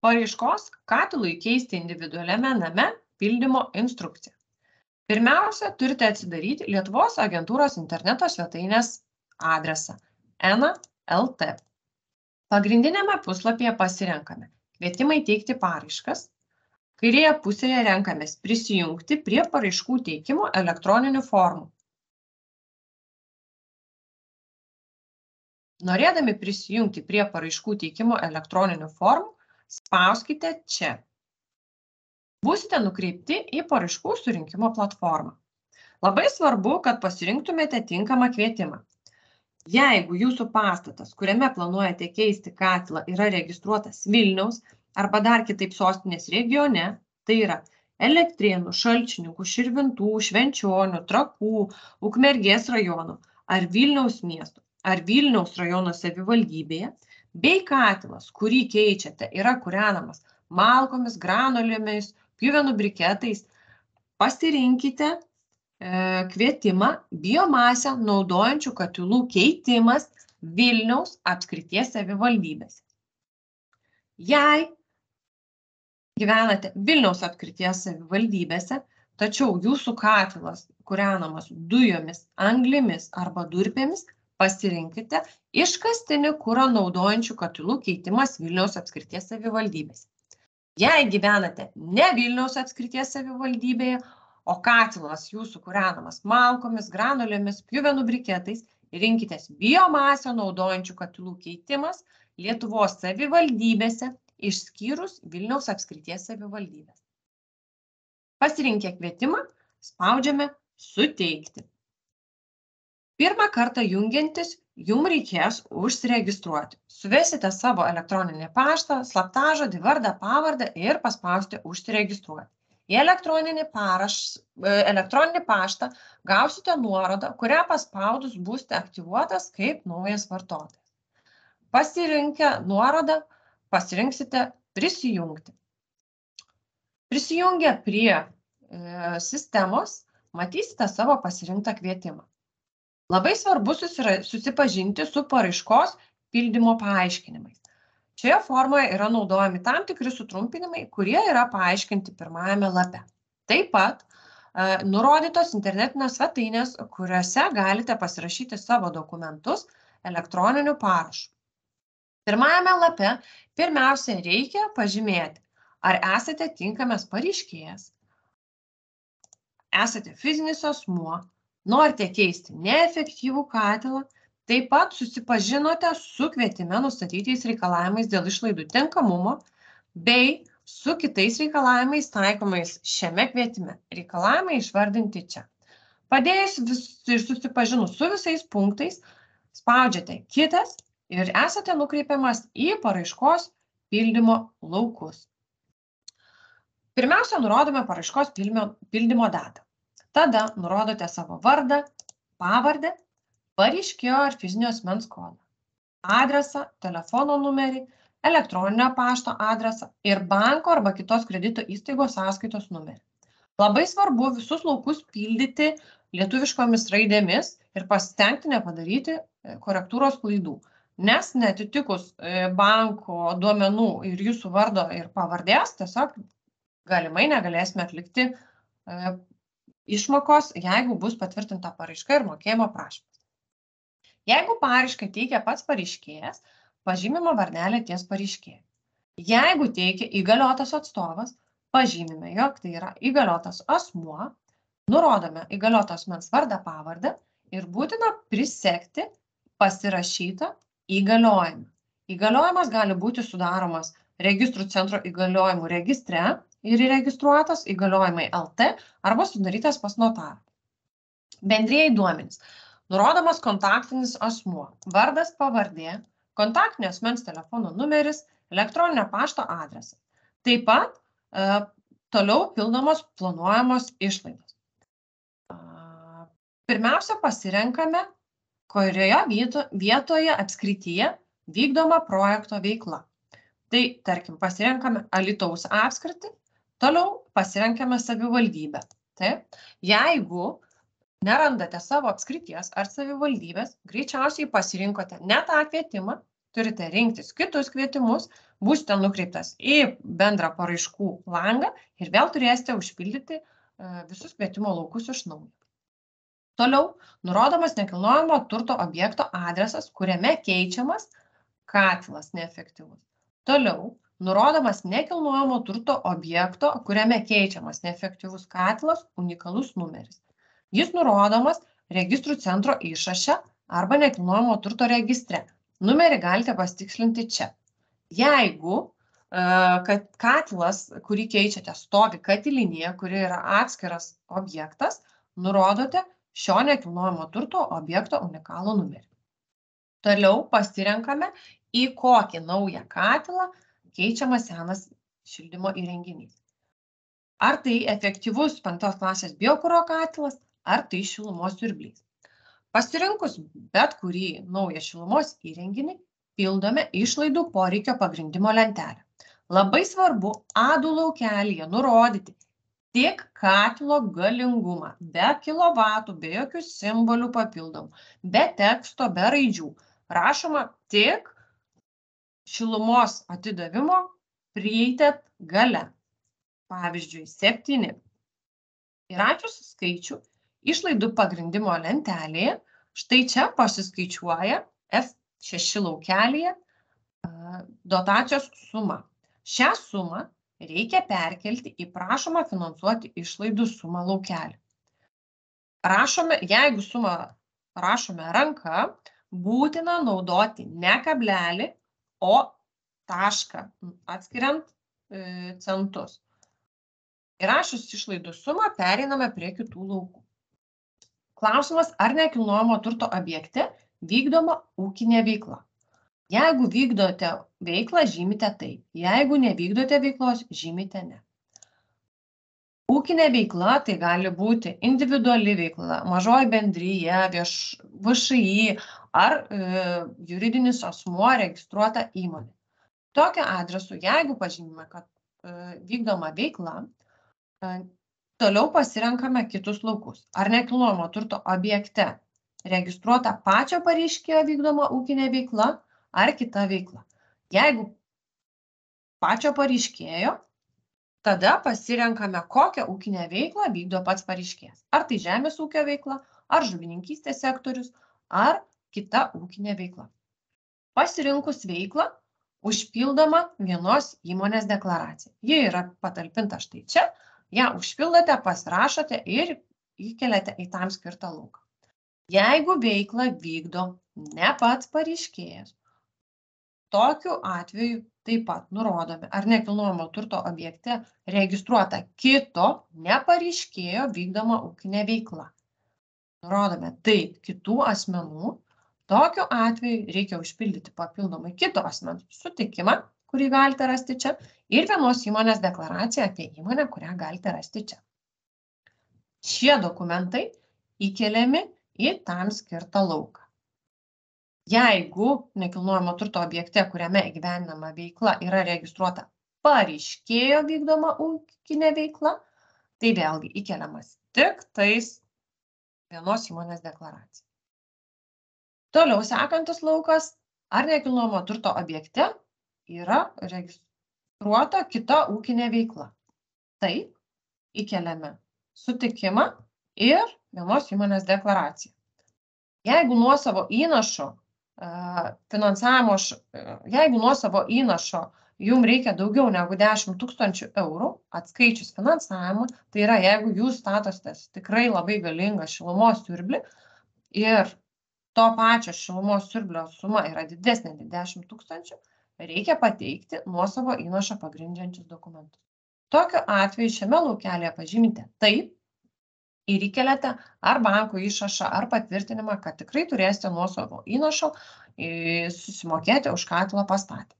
Paraiškos katilui keisti individualiame name pildymo instrukciją. Pirmiausia, turite atsidaryti Lietuvos agentūros interneto svetainės adresą ENA.lt. Pagrindinėme puslapyje pasirenkame kvietimai teikti paraiškas. Kairėje pusėje renkamės prisijungti prie paraiškų teikimo elektroninių formų. Norėdami prisijungti prie paraiškų teikimo elektroninių formų, spauskite čia. Būsite nukreipti į paraiškų surinkimo platformą. Labai svarbu, kad pasirinktumėte tinkamą kvietimą. Jeigu jūsų pastatas, kuriame planuojate keisti katilą, yra registruotas Vilniaus arba dar kitaip sostinės regione, tai yra Elektrėnų, Šalčininkų, Širvintų, Švenčionių, Trakų, Ukmergės rajonų ar Vilniaus miesto ar Vilniaus rajono savivaldybėje, bei katilas, kurį keičiate, yra kūrenamas malkomis, granulėmis, pjuvenų briketais, pasirinkite kvietimą biomasę naudojančių katilų keitimas Vilniaus apskrities savivaldybėse. Jei gyvenate Vilniaus apskrities savivaldybėse, tačiau jūsų katilas kūrenamas dujomis, anglimis arba durpėmis, pasirinkite iškastinį kurą naudojančių katilų keitimas Vilniaus apskrities savivaldybėse. Jei gyvenate ne Vilniaus apskrities savivaldybėje, o katilas jūsų kūrenamas malkomis, granulėmis, pjuvenų briketais, rinkitės biomasę naudojančių katilų keitimas Lietuvos savivaldybėse, išskyrus Vilniaus apskrities savivaldybės. Pasirinkę kvietimą, spaudžiame suteikti. Pirmą kartą jungiantis, jums reikės užsiregistruoti. Suvesite savo elektroninį paštą, slaptažodį, vardą, pavardę ir paspausite užsiregistruoti. Į elektroninį paštą gausite nuorodą, kurią paspaudus būsite aktyvuotas kaip naujas vartotojas. Pasirinkę nuorodą, pasirinksite prisijungti. Prisijungę prie sistemos, matysite savo pasirinktą kvietimą. Labai svarbu susipažinti su paraiškos pildymo paaiškinimais. Šioje formoje yra naudojami tam tikri sutrumpinimai, kurie yra paaiškinti pirmajame lape. Taip pat nurodytos internetinės svetainės, kuriuose galite pasirašyti savo dokumentus elektroniniu parašu. Pirmajame lape pirmiausia reikia pažymėti, ar esate tinkamas pareiškėjas, esate fizinis asmuo, norite keisti neefektyvų katilą, taip pat susipažinote su kvietime nustatytais reikalavimais dėl išlaidų tinkamumo bei su kitais reikalavimais taikomais šiame kvietime. Reikalavimai išvardinti čia. Padėjus ir susipažinus su visais punktais, spaudžiate kitas ir esate nukreipiamas į paraiškos pildymo laukus. Pirmiausia, nurodome paraiškos pildymo datą. Tada nurodote savo vardą, pavardę, pareiškėjo ar fizinio asmens kodą, adresą, telefono numerį, elektroninio pašto adresą ir banko arba kitos kredito įstaigos sąskaitos numerį. Labai svarbu visus laukus pildyti lietuviškomis raidėmis ir pasistengti nepadaryti korektūros klaidų, nes neatitikus banko duomenų ir jūsų vardo ir pavardės, tiesiog galimai negalėsime atlikti išmokos, jeigu bus patvirtinta paraiška ir mokėjimo prašymas. Jeigu paraišką teikia pats pareiškėjas, pažymima varnelė ties pareiškėju. Jeigu teikia įgaliotas atstovas, pažymime, jog tai yra įgaliotas asmuo, nurodome įgalioto asmens vardą, pavardę ir būtina prisegti pasirašytą įgaliojimą. Įgaliojimas gali būti sudaromas registrų centro įgaliojimų registre ir įregistruotas įgaliojimai LT arba sudarytas pas notarą. Bendrieji duomenys. Nurodomas kontaktinis asmuo, vardas, pavardė, kontaktinio asmens telefono numeris, elektroninio pašto adresas. Taip pat toliau pildomos planuojamos išlaidos. Pirmiausia, pasirenkame, kurioje vietoje apskrityje vykdoma projekto veikla. Tai, tarkim, pasirenkame Alytaus apskritį, toliau pasirenkame savivaldybę. Taip, jeigu nerandate savo apskrities ar savivaldybės, greičiausiai pasirinkote ne tą kvietimą turite rinktis kitus kvietimus, būsite nukreiptas į bendrą paraiškų langą ir vėl turėsite užpildyti visus kvietimo laukus iš naujo. Toliau, nurodomas nekilnojamo turto objekto adresas, kuriame keičiamas katilas neefektyvus. Toliau, nurodomas nekilnojamo turto objekto, kuriame keičiamas neefektyvus katilas, unikalus numeris. Jis nurodomas registrų centro išraše arba nekilnojamo turto registre. Numerį galite pasitikslinti čia. Jeigu kad katilas, kurį keičiate, stovi katilinėje, kuri yra atskiras objektas, nurodote šio nekilnojamo turto objekto unikalų numerį. Toliau pasirenkame, į kokį naują katilą keičiamas senas šildymo įrenginys. Ar tai efektyvus 5 klasės biokuro katilas, ar tai šilumos siurblys. Pasirinkus bet kurį naują šilumos įrenginį, pildome išlaidų poreikio pagrindimo lentelę. Labai svarbu A2 laukelyje nurodyti tik katilo galingumą, be kilovatų, be jokių simbolių papildomų, be teksto, be raidžių. Rašoma tik šilumos atidavimo prieitet gale. Pavyzdžiui, 7. Įrašius skaičių išlaidų pagrindimo lentelėje, štai čia pasiskaičiuoja F6 laukelyje dotacijos suma. Šią sumą reikia perkelti į prašomą finansuoti išlaidų sumą laukelį. Jeigu sumą rašome ranka, būtina naudoti ne kablelį, o tašką, atskiriant centus. Įrašius išlaidų sumą pereiname prie kitų laukų. Klausimas, ar nekilnojamo turto objekte vykdoma ūkinė veikla. Jeigu vykdote veiklą, žymite taip. Jeigu nevykdote veiklos, žymite ne. Ūkinė veikla tai gali būti individuali veikla, mažoji bendryje, VŠI ar juridinis asmuo registruota įmonė. Tokiu adresu, jeigu pažymime, kad vykdoma veikla, toliau pasirenkame kitus laukus. Ar nekilnojamo turto objekte registruota pačio pareiškėjo vykdoma ūkinė veikla ar kita veikla. Jeigu pačio pareiškėjo, tada pasirenkame, kokią ūkinę veiklą vykdo pats pareiškėjas. Ar tai žemės ūkio veikla, ar žuvininkystės sektorius, ar kita ūkinė veikla. Pasirinkus veiklą, užpildoma vienos įmonės deklaracija. Ji yra patalpinta štai čia, ją užpildote, pasirašote ir įkeliate į tam skirtą lauką. Jeigu veiklą vykdo ne pats pareiškėjas, tokiu atveju taip pat nurodome, ar nekilnojamo turto objekte registruota kito nepareiškėjo vykdoma ūkinė veikla. Nurodome taip kitų asmenų, tokiu atveju reikia užpildyti papildomai kito asmens sutikimą, kurį galite rasti čia, ir vienos įmonės deklaraciją apie įmonę, kurią galite rasti čia. Šie dokumentai įkeliami į tam skirtą lauką. Jeigu nekilnojamo turto objekte, kuriame įgyvendinama veikla, yra registruota pareiškėjo vykdoma ūkinė veikla, tai vėlgi įkeliamas tik tais vienos įmonės deklaracija. Toliau sekantis laukas, ar nekilnojamo turto objekte yra registruota kita ūkinė veikla. Taip, įkeliame sutikimą ir vienos įmonės deklaraciją. Jeigu nuosavo įnašo jums reikia daugiau negu 10 000 eurų atskaičius finansavimą, tai yra, jeigu jūs statotės tikrai labai galingą šilumos siurblį ir to pačio šilumos siurblio suma yra didesnė nei 10 000, reikia pateikti nuosavo įnašą pagrindžiančius dokumentus. Tokiu atveju šiame laukelėje pažymite taip ir įkeliate ar banko išrašą, ar patvirtinimą, kad tikrai turėsite nuosavo įnašo susimokėti už katilo pastatymą.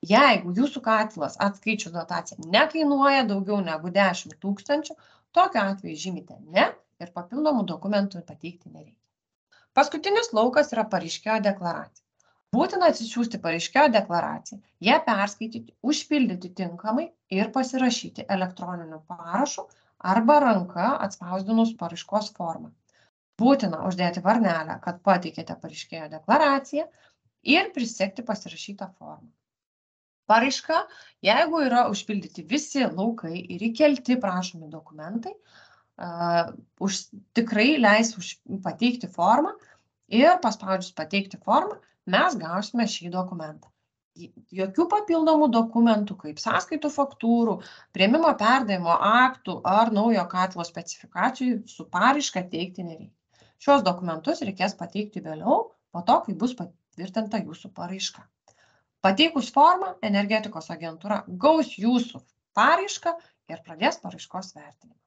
Jeigu jūsų katilas atskaičius dotaciją nekainuoja daugiau negu 10 000, tokiu atveju žymite ne ir papildomų dokumentų pateikti nereikia. Paskutinis laukas yra pareiškėjo deklaracija. Būtina atsisiųsti pareiškėjo deklaraciją, ją perskaityti, užpildyti tinkamai ir pasirašyti elektroniniu parašu arba ranka atspausdinus paraiškos formą. Būtina uždėti varnelę, kad pateikėte pareiškėjo deklaraciją, ir prisegti pasirašytą formą. Paraiška, jeigu yra užpildyti visi laukai ir įkelti prašomi dokumentai, tikrai leis pateikti formą ir paspaudžius pateikti formą mes gausime šį dokumentą. Jokių papildomų dokumentų, kaip sąskaitų faktūrų, priėmimo perdavimo aktų ar naujo katilo specifikacijų su paraiška teikti nereikia. Šios dokumentus reikės pateikti vėliau, po to, kai bus patvirtinta jūsų paraiška. Pateikus formą, energetikos agentūra gaus jūsų paraišką ir pradės paraiškos vertinimą.